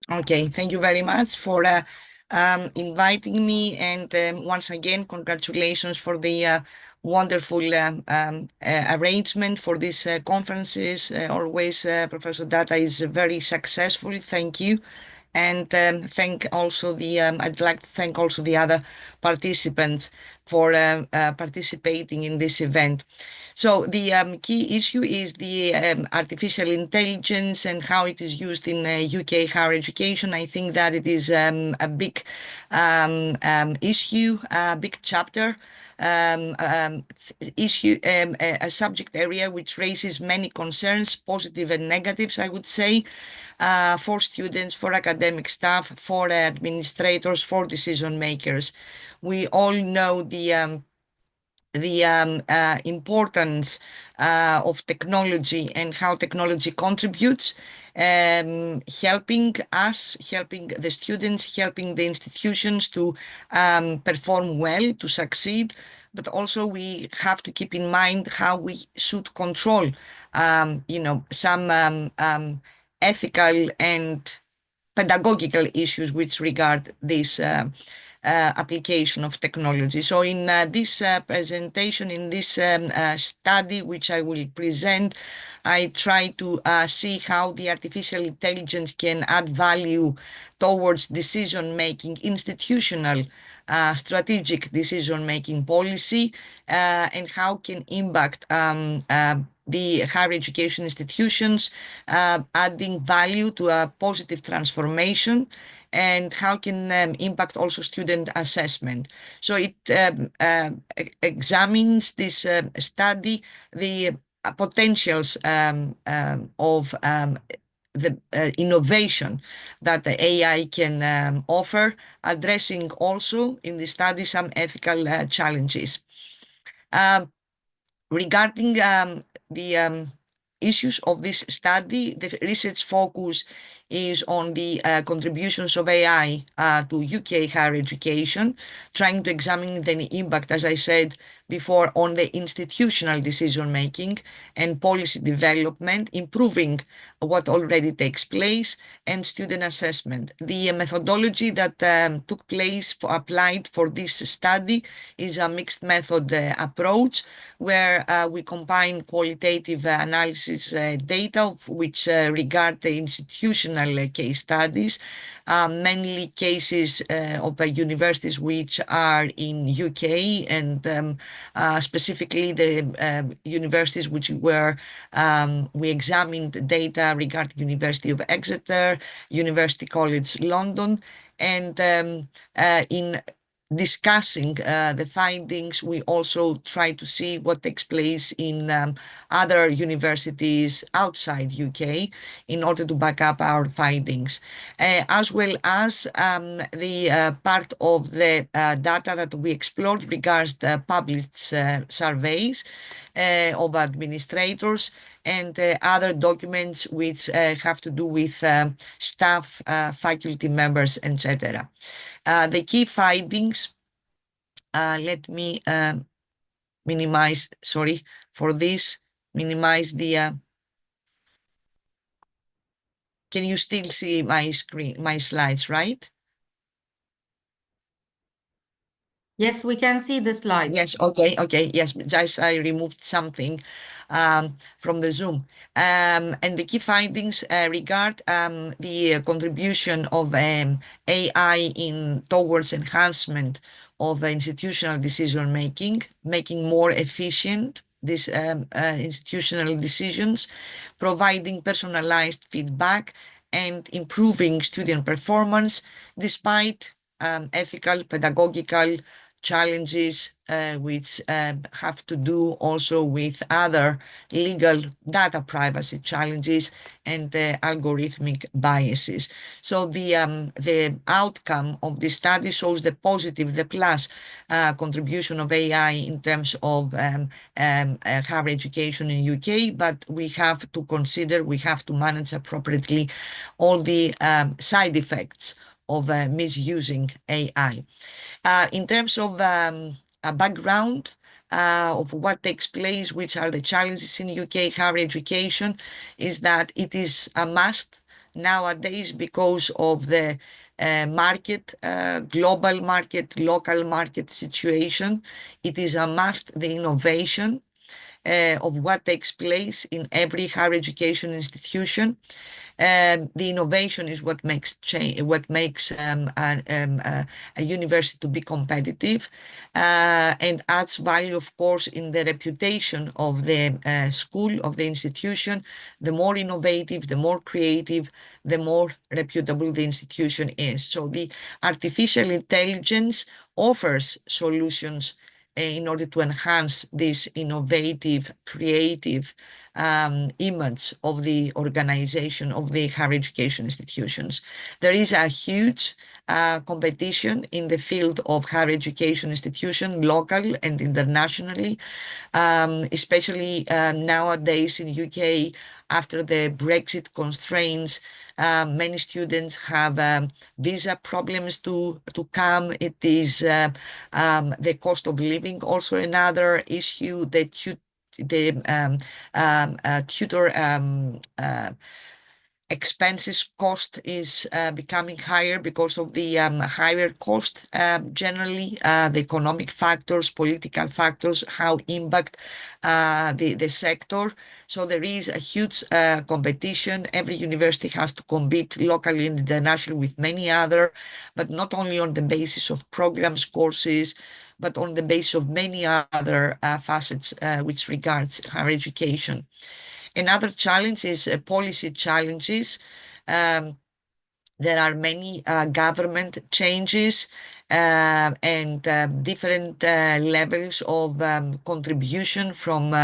Okay, thank you very much for inviting me, and once again, congratulations for the wonderful arrangement for these conferences. Always, Professor Data is very successful. Thank you. And thank also the I'd like to thank also the other participants for participating in this event. So the key issue is the artificial intelligence and how it is used in UK higher education. I think that it is a big issue, a big chapter, issue, a subject area which raises many concerns, positive and negatives, I would say, for students, for academic staff, for administrators, for decision makers. We all know the importance of technology and how technology contributes, helping us, helping the students, helping the institutions to perform well, to succeed. But also we have to keep in mind how we should control, some ethical and pedagogical issues which regard this application of technology. So in this presentation, in this study which I will present, I try to see how the artificial intelligence can add value towards decision-making, institutional strategic decision-making policy, and how can impact the higher education institutions, adding value to a positive transformation, and how can impact also student assessment. So it examines this study, the potentials of the innovation that the AI can offer, addressing also in the study some ethical challenges. Regarding the issues of this study, the research focus is on the contributions of AI to UK higher education, trying to examine the impact, as I said before, on the institutional decision making and policy development, improving what already takes place, and student assessment. The methodology that took place applied for this study is a mixed method approach, where we combine qualitative analysis data which regard the institutional case studies, mainly cases of universities which are in UK, and specifically the universities which were we examined data regarding University of Exeter, University College London, and in discussing the findings, we also try to see what takes place in other universities outside UK in order to back up our findings, as well as the part of the data that we explored regards the published surveys of administrators and other documents which have to do with staff, faculty members, etc. The key findings, let me minimize, sorry for this, minimize the, can you still see my screen, my slides, right? Yes, we can see the slides. Yes, okay, yes, just I removed something from the Zoom. And the key findings regard the contribution of AI in towards enhancement of institutional decision making, making more efficient these institutional decisions, providing personalized feedback, and improving student performance despite ethical, pedagogical challenges which have to do also with other legal data privacy challenges and algorithmic biases. So the outcome of this study shows the positive, the plus contribution of AI in terms of higher education in UK, but we have to consider, we have to manage appropriately all the side effects of misusing AI. In terms of a background of what takes place, which are the challenges in UK higher education, is that it is a must nowadays because of the market, global market, local market situation. It is a must, the innovation of what takes place in every higher education institution. The innovation is what makes change, what makes a university to be competitive, and adds value, of course, in the reputation of the school, of the institution. The more innovative, the more creative, the more reputable the institution is. So the artificial intelligence offers solutions in order to enhance this innovative, creative image of the organization of the higher education institutions. There is a huge competition in the field of higher education institution, local and internationally, especially nowadays in UK after the Brexit constraints. Many students have visa problems to come. It is the cost of living also another issue. The tutor expenses cost is becoming higher because of the higher cost, generally, the economic factors, political factors, how impact the sector. So there is a huge competition. Every university has to compete locally and internationally with many other, but not only on the basis of programs, courses, but on the basis of many other facets which regards higher education. Another challenge is policy challenges. There are many government changes and different levels of contribution from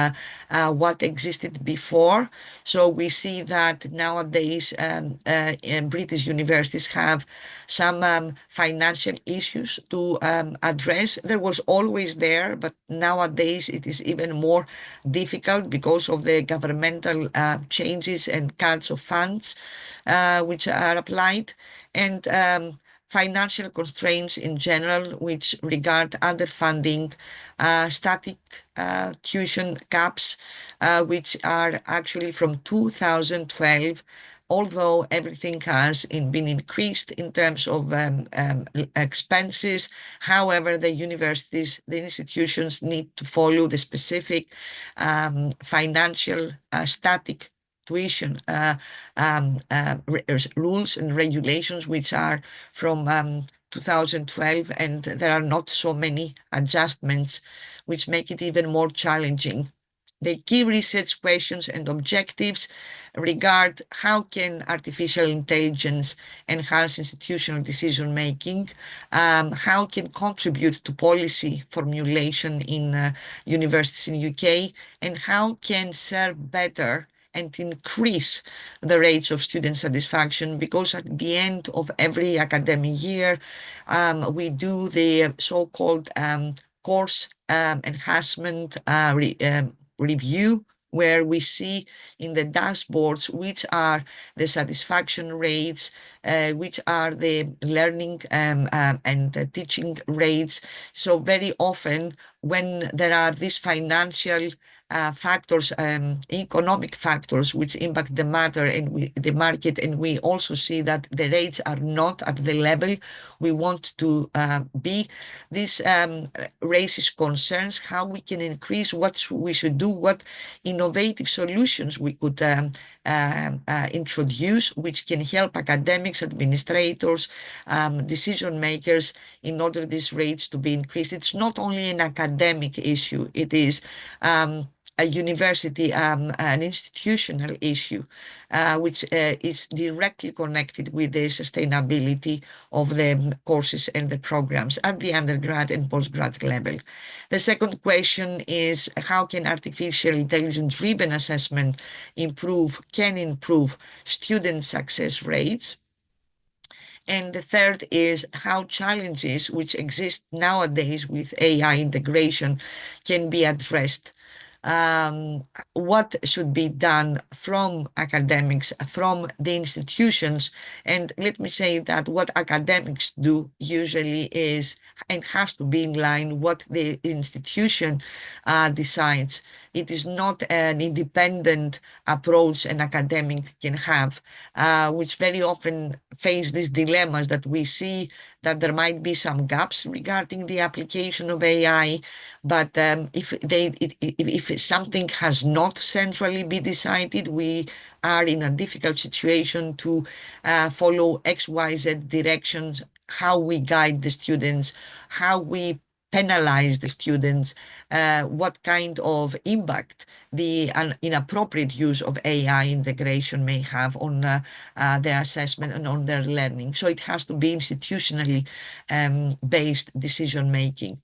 what existed before. So we see that nowadays British universities have some financial issues to address. There was always there, but nowadays it is even more difficult because of the governmental changes and cuts of funds which are applied, and financial constraints in general, which regard underfunding, static tuition caps, which are actually from 2012, although everything has been increased in terms of expenses. However, the universities, the institutions need to follow the specific financial static tuition rules and regulations, which are from 2012, and there are not so many adjustments, which make it even more challenging. The key research questions and objectives regard how can artificial intelligence enhance institutional decision making, how can contribute to policy formulation in universities in UK, and how can serve better and increase the rates of student satisfaction, because at the end of every academic year, we do the so-called course enhancement review, where we see in the dashboards which are the satisfaction rates, which are the learning and teaching rates. So very often when there are these financial factors, economic factors which impact the matter and the market, and we also see that the rates are not at the level we want to be. This raises concerns how we can increase, what we should do, what innovative solutions we could introduce, which can help academics, administrators, decision makers, in order these rates to be increased. It's not only an academic issue, it is a university, an institutional issue, which is directly connected with the sustainability of the courses and the programs at the undergrad and postgrad level. The second question is how can artificial intelligence-driven assessment can improve student success rates? And the third is how challenges which exist nowadays with AI integration can be addressed. what should be done from academics, from the institutions. And let me say that what academics do usually is and has to be in line what the institution decides. It is not an independent approach an academic can have, which very often face these dilemmas that we see that there might be some gaps regarding the application of AI, but if something has not centrally been decided, we are in a difficult situation to follow XYZ directions, how we guide the students, how we penalize the students, what kind of impact the inappropriate use of AI integration may have on their assessment and on their learning. So it has to be institutionally based decision making.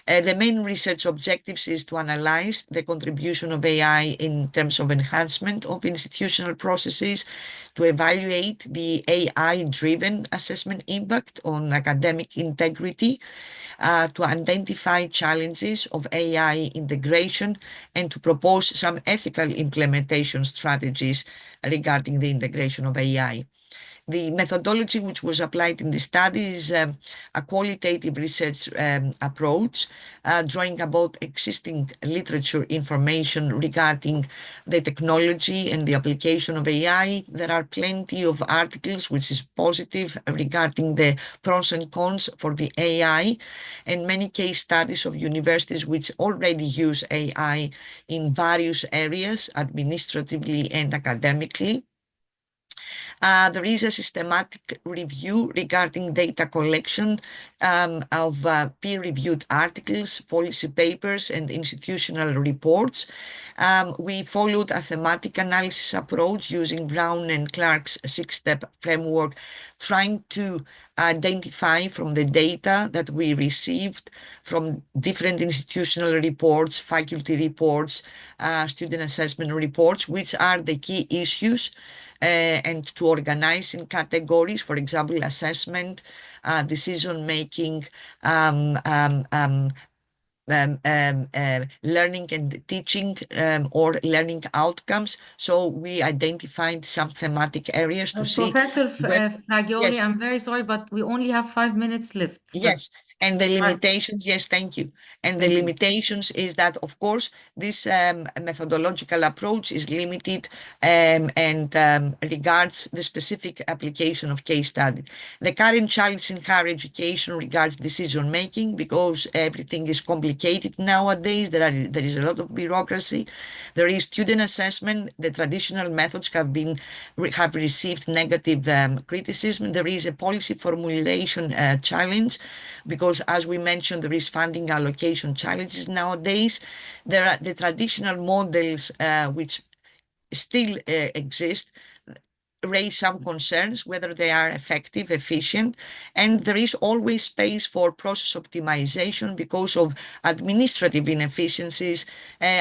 The main research objectives is to analyze the contribution of AI in terms of enhancement of institutional processes, to evaluate the AI-driven assessment impact on academic integrity, to identify challenges of AI integration, and to propose some ethical implementation strategies regarding the integration of AI. The methodology which was applied in the study is a qualitative research approach, drawing about existing literature information regarding the technology and the application of AI. There are plenty of articles, which is positive, regarding the pros and cons for the AI, and many case studies of universities which already use AI in various areas, administratively and academically. There is a systematic review regarding data collection of peer-reviewed articles, policy papers, and institutional reports. We followed a thematic analysis approach using Brown and Clark's six-step framework, trying to identify from the data that we received from different institutional reports, faculty reports, student assessment reports, which are the key issues, and to organize in categories, for example, assessment, decision-making, learning and teaching, or learning outcomes. So we identified some thematic areas to see. Professor Fragouli, Yes. I'm very sorry, but we only have 5 minutes left. Yes, and the limitations, yes, thank you. And the limitations is that, of course, this methodological approach is limited and regards the specific application of case study. The current challenge in higher education regards decision making, because everything is complicated nowadays. There is a lot of bureaucracy. There is student assessment. The traditional methods have received negative criticism. There is a policy formulation challenge, because as we mentioned, there is funding allocation challenges nowadays. There are the traditional models which still exist, raise some concerns whether they are effective, efficient, and there is always space for process optimization because of administrative inefficiencies,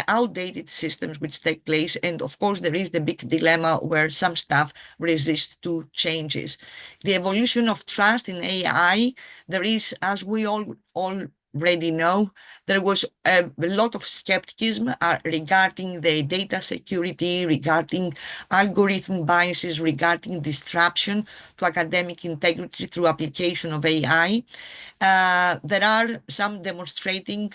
outdated systems which take place, and of course there is the big dilemma where some staff resist to changes. The evolution of trust in AI, there is, as we all already know, there was a lot of skepticism regarding the data security, regarding algorithm biases, regarding disruption to academic integrity through application of AI. There are some demonstrating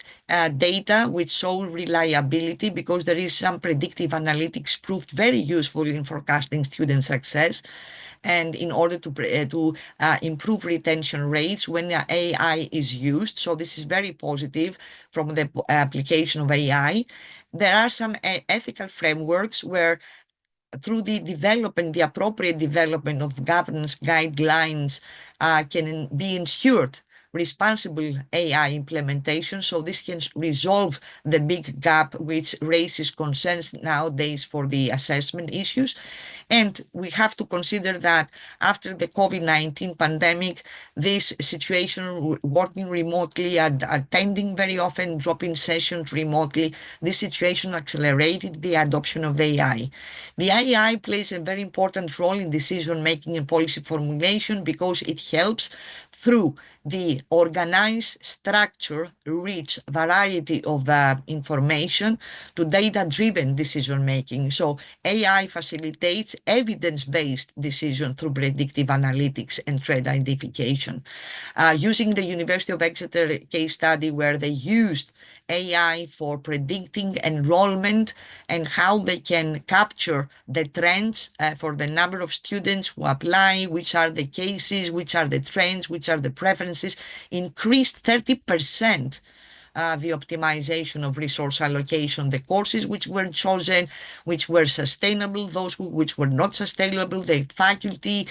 data which show reliability, because there is some predictive analytics proved very useful in forecasting student success, and in order to improve retention rates when AI is used. So this is very positive from the application of AI. There are some ethical frameworks where, through the appropriate development of governance guidelines, can be ensured responsible AI implementation. So this can resolve the big gap which raises concerns nowadays for the assessment issues. And we have to consider that after the COVID-19 pandemic, this situation, working remotely and attending very often drop-in sessions remotely, this situation accelerated the adoption of AI. The AI plays a very important role in decision-making and policy formulation, because it helps through the organize, structure, rich variety of information to data-driven decision-making. So AI facilitates evidence-based decision through predictive analytics and trend identification. Using the University of Exeter case study where they used AI for predicting enrollment and how they can capture the trends for the number of students who apply, which are the cases, which are the trends, which are the preferences, increased 30% the optimization of resource allocation, the courses which were chosen, which were sustainable, those which were not sustainable, the faculty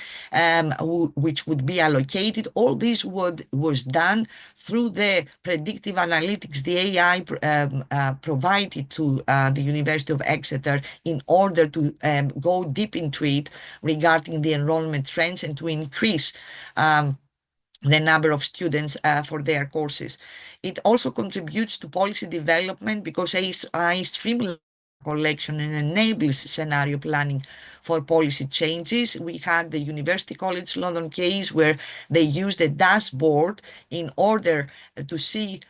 which would be allocated. All this was done through the predictive analytics the AI provided to the University of Exeter in order to go deep into it regarding the enrollment trends and to increase the number of students for their courses. It also contributes to policy development because AI streamlines collection and enables scenario planning for policy changes. We had the University College London case where they used a dashboard in order to see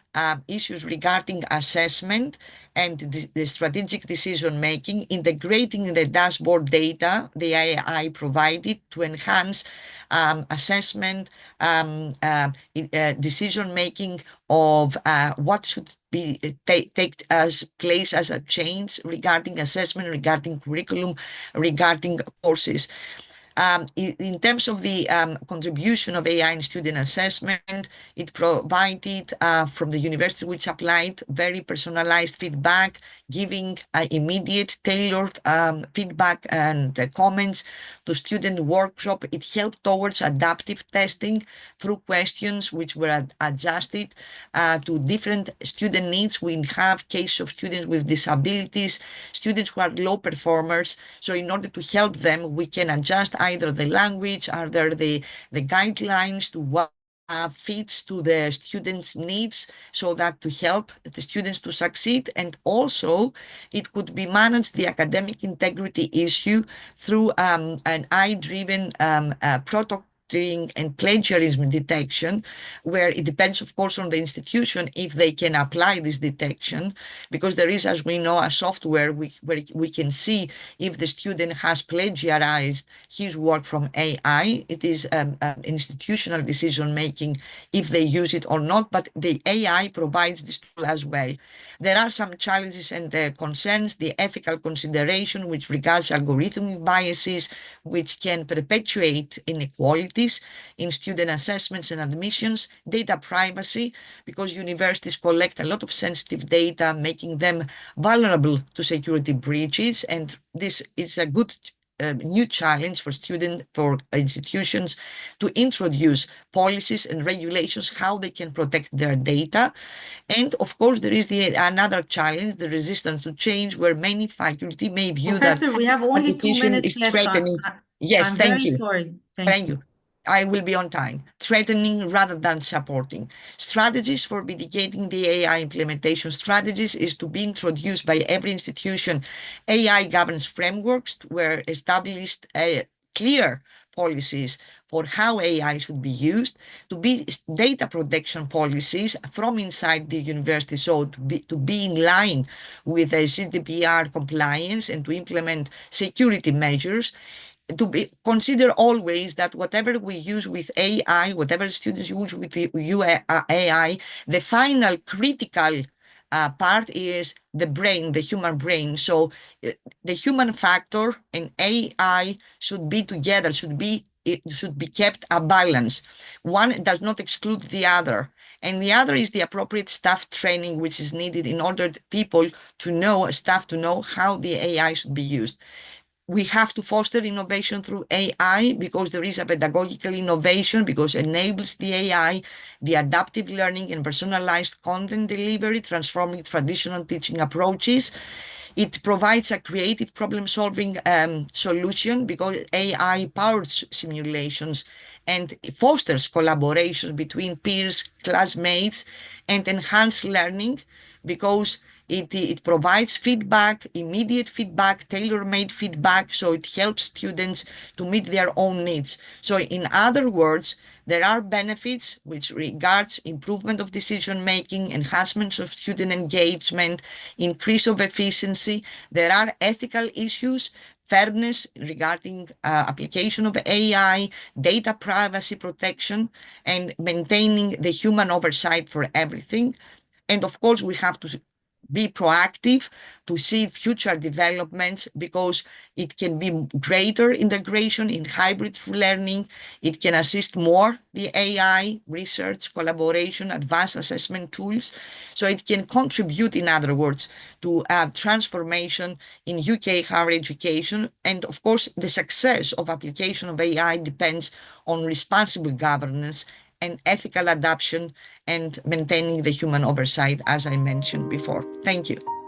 issues regarding assessment and the strategic decision making, integrating the dashboard data the AI provided to enhance assessment, decision making of what should be take as place as a change regarding assessment, regarding curriculum, regarding courses. In terms of the contribution of AI in student assessment, it provided from the university which applied very personalized feedback, giving immediate tailored feedback and comments to student workshop. It helped towards adaptive testing through questions which were adjusted to different student needs. We have cases of students with disabilities, students who are low performers. So in order to help them, we can adjust either the language, are there the guidelines to what fits to the students' needs so that to help the students to succeed. And also it could be managed the academic integrity issue through an AI-driven protocol and plagiarism detection, where it depends, of course, on the institution if they can apply this detection, because there is, as we know, a software where we can see if the student has plagiarized his work from AI. It is institutional decision making if they use it or not, but the AI provides this tool as well. There are some challenges and concerns, the ethical consideration which regards algorithmic biases, which can perpetuate inequality in student assessments and admissions, data privacy, because universities collect a lot of sensitive data, making them vulnerable to security breaches. And this is a good new challenge for institutions to introduce policies and regulations, how they can protect their data. And of course, there is another challenge, the resistance to change, where many faculty may view Professor, that we have only 2 artificial minutes is left. threatening. Yes, I'm thank very you. sorry. Thank you. I will be on time. Threatening rather than supporting. Strategies for mitigating the AI implementation strategies is to be introduced by every institution. AI governance frameworks were established clear policies for how AI should be used, to be data protection policies from inside the university, so to be in line with the CBER compliance and to implement security measures, to be consider always that whatever we use with AI, whatever students use with AI, the final critical part is the brain, the human brain. So the human factor and AI should be together, it should be kept a balance. One does not exclude the other. And the other is the appropriate staff training, which is needed in order people to know, staff to know how the AI should be used. We have to foster innovation through AI because there is a pedagogical innovation, because it enables the AI, the adaptive learning and personalized content delivery, transforming traditional teaching approaches. It provides a creative problem-solving solution because AI powers simulations and fosters collaboration between peers, classmates, and enhanced learning because It provides feedback, immediate feedback, tailor-made feedback, so it helps students to meet their own needs. So in other words, there are benefits which regards improvement of decision making, enhancements of student engagement, increase of efficiency. There are ethical issues, fairness regarding application of AI, data privacy protection, and maintaining the human oversight for everything. And of course, we have to be proactive to see future developments, because it can be greater integration in hybrid learning. It can assist more the AI, research, collaboration, advanced assessment tools. So it can contribute, in other words, to transformation in UK higher education. And of course, the success of application of AI depends on responsible governance and ethical adoption and maintaining the human oversight, as I mentioned before. Thank you.